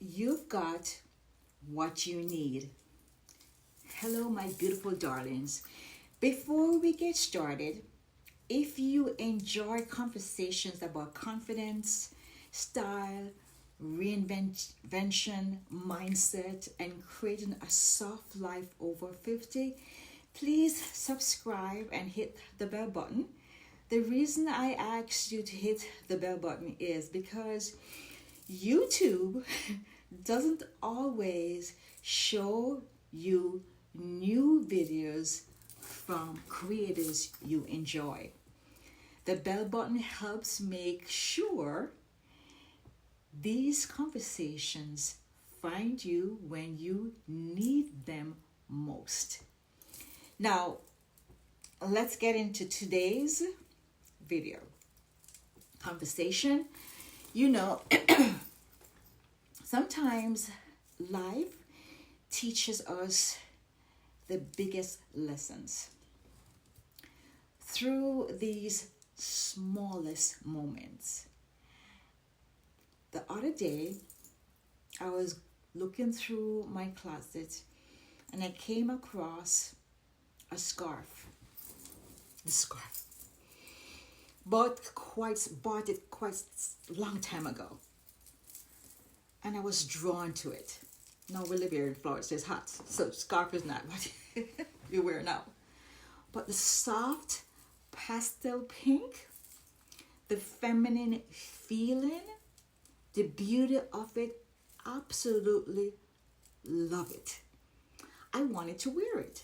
You've got what you need. Hello, my beautiful darlings. Before we get started, if you enjoy conversations about confidence, style, reinvention, mindset, and creating a soft life over 50, please subscribe and hit the bell button. The reason I asked you to hit the bell button is because YouTube doesn't always show you new videos from creators you enjoy. The bell button helps make sure these conversations find you when you need them most. Now, let's get into today's video conversation. You know, sometimes life teaches us the biggest lessons through these smallest moments. The other day, I was looking through my closet and I came across a scarf. The scarf. Bought it quite a long time ago. And I was drawn to it. Now we live here in Florida, so it's hot. So scarf is not what you wear now. But the soft pastel pink, the feminine feeling, the beauty of it, absolutely love it. I wanted to wear it.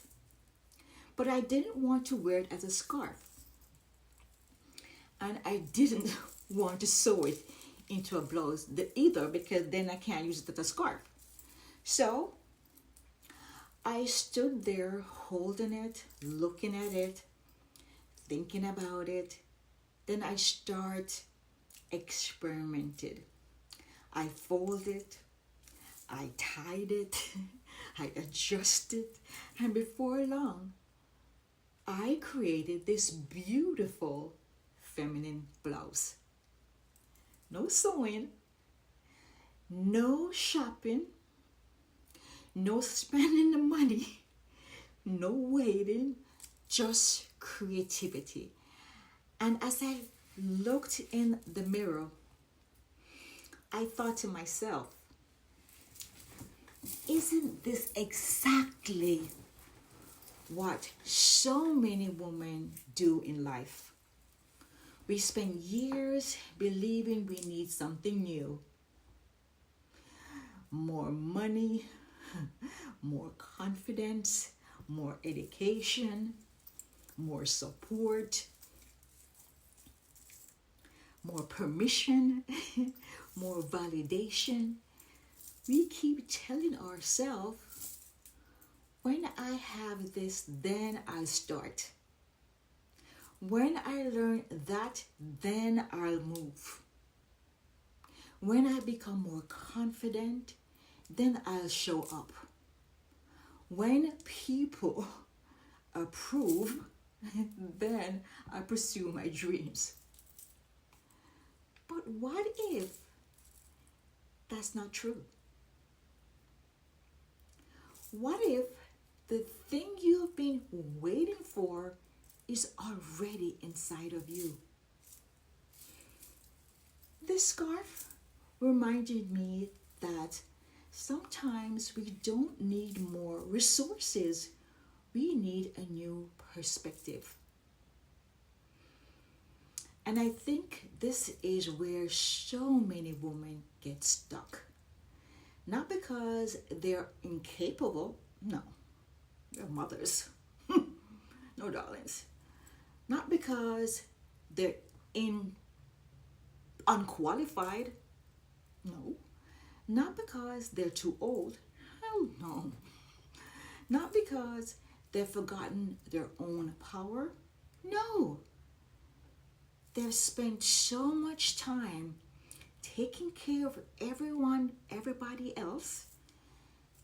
But I didn't want to wear it as a scarf. And I didn't want to sew it into a blouse either, because then I can't use it as a scarf. So I stood there holding it, looking at it, thinking about it. Then I start experimented. I folded, I tied it, I adjusted, and before long, I created this beautiful feminine blouse. No sewing, no shopping, no spending the money, no waiting, just creativity. And as I looked in the mirror, I thought to myself, isn't this exactly what so many women do in life? We spend years believing we need something new. More money, more confidence, more education, more support, more permission, more validation. We keep telling ourselves, when I have this, then I'll start. When I learn that, then I'll move. When I become more confident, then I'll show up. When people approve, then I pursue my dreams. But what if that's not true? What if the thing you've been waiting for is already inside of you? This scarf reminded me that sometimes we don't need more resources. We need a new perspective. And I think this is where so many women get stuck. Not because they're incapable, no, they're mothers. No, darlings. Not because they're unqualified, no. Not because they're too old, hell no. Not because they've forgotten their own power, no. They've spent so much time taking care of everybody else,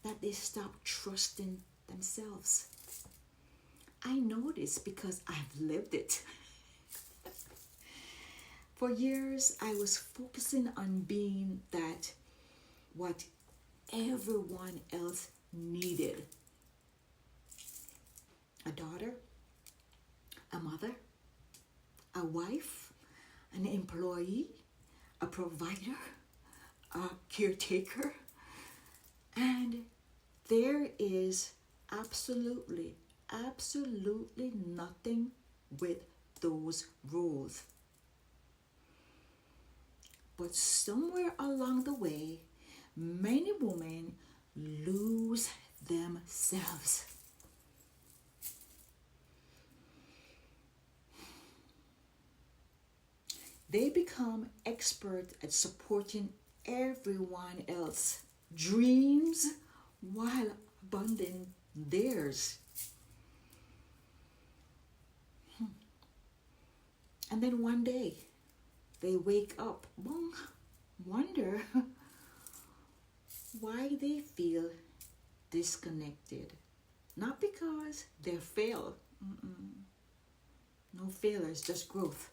that they stop trusting themselves. I know this because I've lived it. For years, I was focusing on being that what everyone else needed. A daughter, a mother, a wife, an employee, a provider, a caretaker. And there is absolutely nothing with those roles. But somewhere along the way, many women lose themselves. They become expert at supporting everyone else's dreams while abandoning theirs. And then one day, they wake up, wonder why they feel disconnected. Not because they fail. No failure, it's just growth.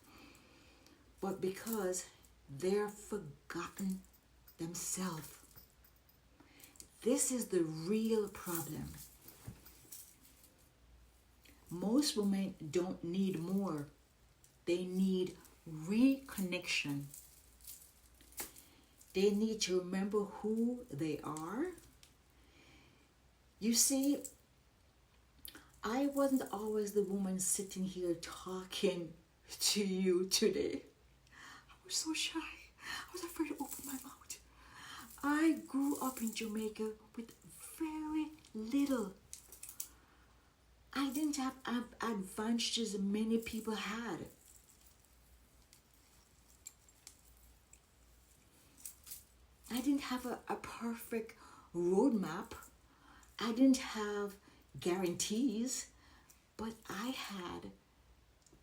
But because they're forgotten themselves. This is the real problem. Most women don't need more. They need reconnection. They need to remember who they are. You see, I wasn't always the woman sitting here talking to you today. I was so shy. I was afraid to open my mouth. I grew up in Jamaica with very little. I didn't have advantages many people had. I didn't have a perfect roadmap. I didn't have guarantees, but I had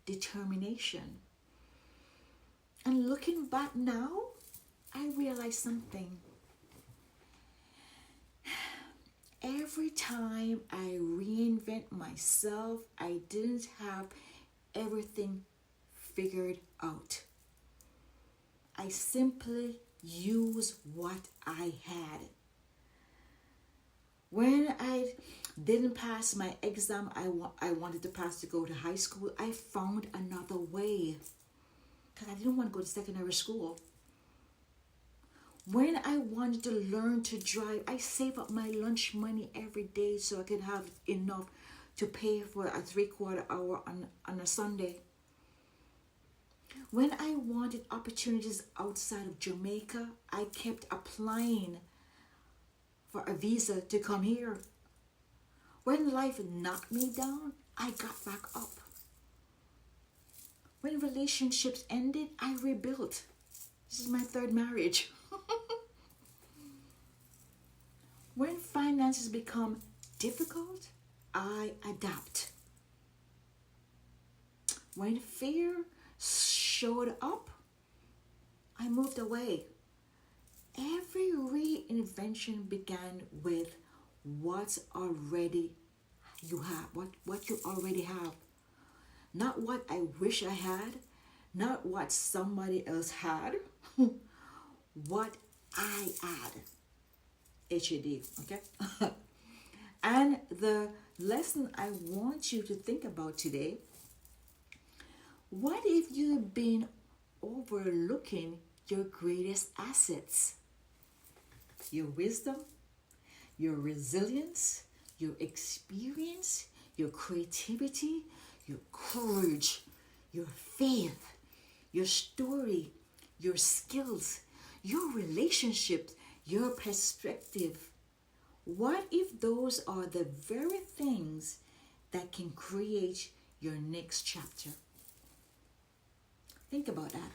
determination. And looking back now, I realized something. Every time I reinvent myself, I didn't have everything figured out. I simply use what I had. When I didn't pass my exam I wanted to pass to go to high school, I found another way because I didn't want to go to secondary school. When I wanted to learn to drive, I saved up my lunch money every day so I could have enough to pay for a 3/4 hour on a Sunday. When I wanted opportunities outside of Jamaica, I kept applying for a visa to come here. When life knocked me down, I got back up. When relationships ended, I rebuilt. This is my third marriage. When finances become difficult, I adapt. When fear showed up, I moved away. Every reinvention began with what's already you have, what you already have. Not what I wish I had, not what somebody else had, what I had. HAD, okay? And the lesson I want you to think about today, what if you've been overlooking your greatest assets? Your wisdom, your resilience, your experience, your creativity, your courage, your faith, your story, your skills, your relationships, your perspective. What if those are the very things that can create your next chapter? Think about that.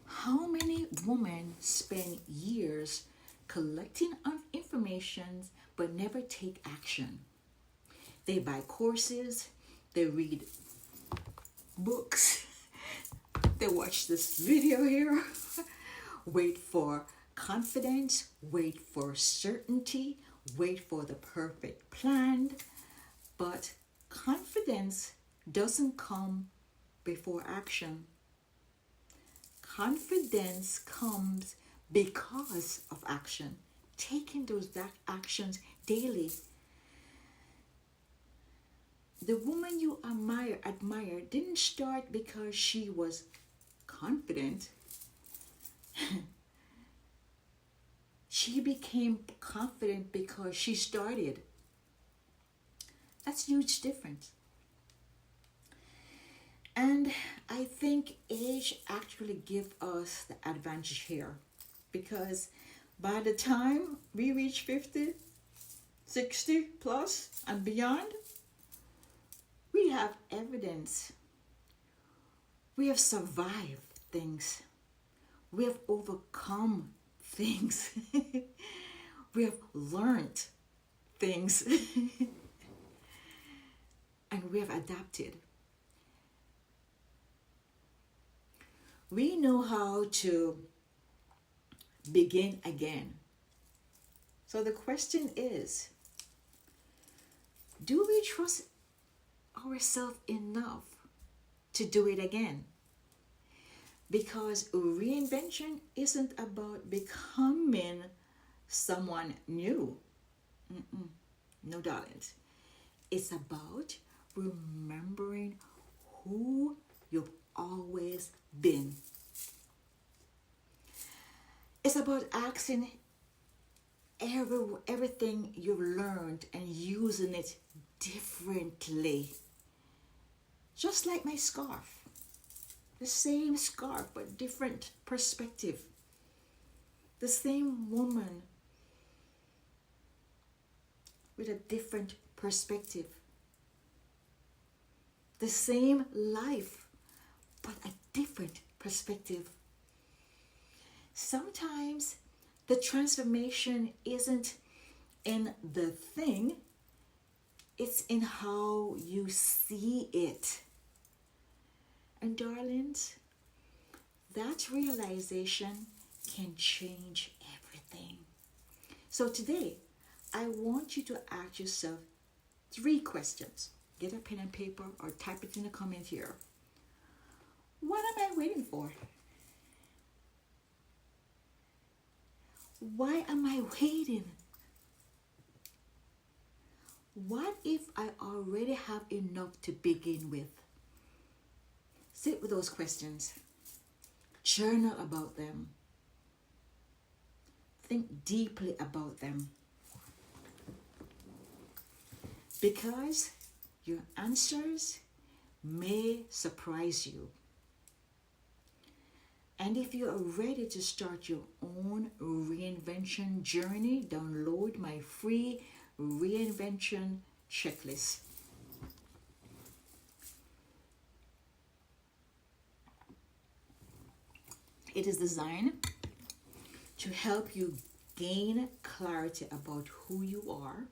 How many women spend years collecting information but never take action? They buy courses, they read books, they watch this video here, wait for confidence, wait for certainty, wait for the perfect plan. But confidence doesn't come before action. confidence comes because of action. Taking those actions daily. The woman you admire didn't start because she was confident. She became confident because she started. That's a huge difference. And I think age actually gives us the advantage here, because by the time we reach 50, 60 plus and beyond, we have evidence. We have survived things. We have overcome things. We have learned things. And we have adapted. We know how to begin again. So the question is, do we trust ourselves enough to do it again? Because reinvention isn't about becoming someone new. No, darlings. It's about remembering who you've always been. It's about asking everything you've learned and using it differently. Just like my scarf. The same scarf, but different perspective. The same woman with a different perspective. The same life, but a different perspective. Sometimes the transformation isn't in the thing, it's in how you see it. And darlings, that realization can change everything. So today, I want you to ask yourself 3 questions. Get a pen and paper or type it in the comment here. What am I waiting for? Why am I waiting? What if I already have enough to begin with? Sit with those questions. Journal about them. Think deeply about them. Because your answers may surprise you. And if you are ready to start your own reinvention journey, download my free reinvention checklist. It is designed to help you gain clarity about who you are,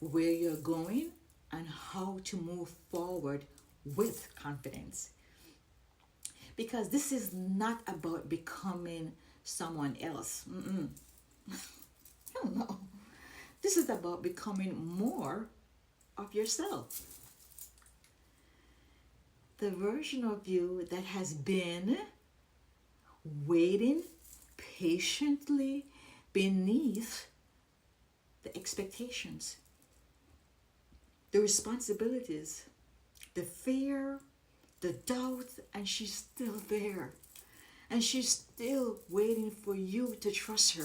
where you're going, and how to move forward with confidence. Because this is not about becoming someone else. Hell no. This is about becoming more of yourself. The version of you that has been waiting patiently beneath the expectations, the responsibilities, the fear, the doubt, and she's still there. And she's still waiting for you to trust her.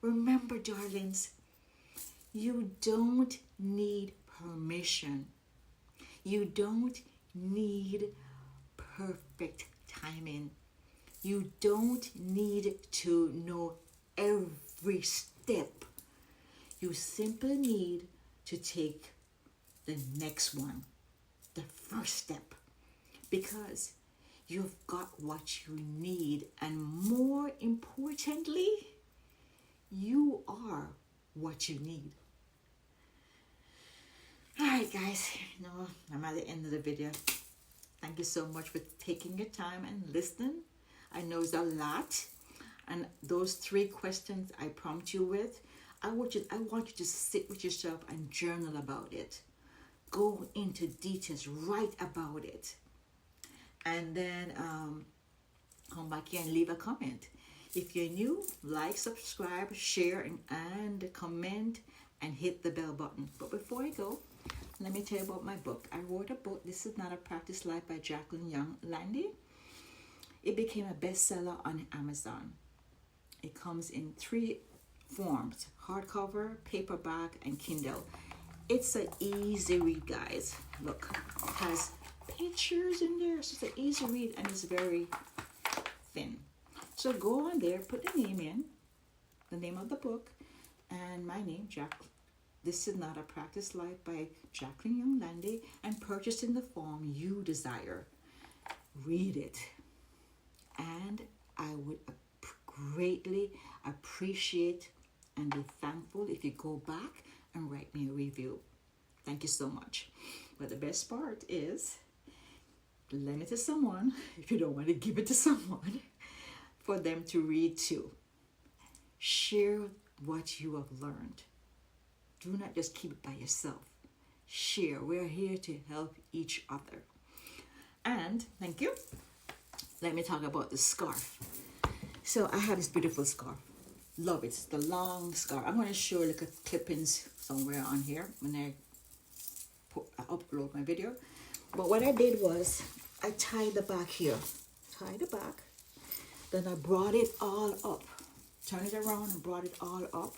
Remember, darlings, you don't need permission. You don't need perfect timing. You don't need to know every step. You simply need to take the next one, the first step, because you've got what you need, and more importantly, you are what you need. All right, guys, I'm at the end of the video. Thank you so much for taking your time and listening. I know it's a lot, and those 3 questions I prompt you with, I want you to sit with yourself and journal about it. Go into details, write about it. And then come back here and leave a comment. If you're new, like, subscribe, share, and comment, and hit the bell button. But before I go, let me tell you about my book. I wrote a book, This Is Not a Practice Life by Jacqueline Young Landy. It became a bestseller on Amazon. It comes in 3 forms: hardcover, paperback, and Kindle. It's an easy read, guys. Look, it has pictures in there, so it's an easy read, and it's very thin. So go on there, put the name in, the name of the book, and my name, Jack. This Is Not a Practice Life by Jacqueline Young Landy, and purchase in the form you desire. Read it, and I would greatly appreciate and be thankful if you go back and write me a review. Thank you so much. But the best part is, lend it to someone if you don't want to give it to someone, for them to read too. Share what you have learned. Do not just keep it by yourself. Share. We're here to help each other. And thank you. Let me talk about the scarf. So I have this beautiful scarf. Love it. It's the long scarf. I'm going to show like a clippings somewhere on here when I upload my video. But what I did was I tied the back here. Tie the back. Then I brought it all up. Turn it around and brought it all up.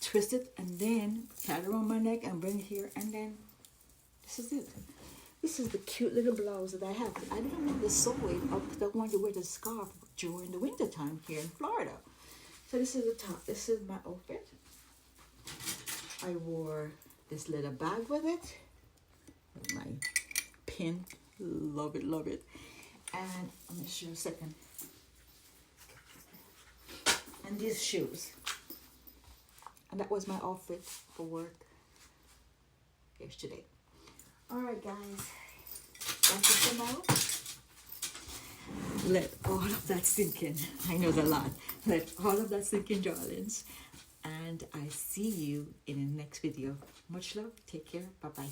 Twist it and then tie it around my neck and bring it here. And then this is it. This is the cute little blouse that I have. I didn't want to sew it because I wanted to wear the scarf during the winter time here in Florida. So this is the top. This is my outfit. I wore this little bag with it. With my pin. Love it, love it. And let me show you a second. And these shoes. And that was my outfit for work yesterday. Alright guys. That's it for now. Let all of that sink in. I know there's a lot. Let all of that sink in, darlings. And I see you in the next video. Much love. Take care. Bye-bye.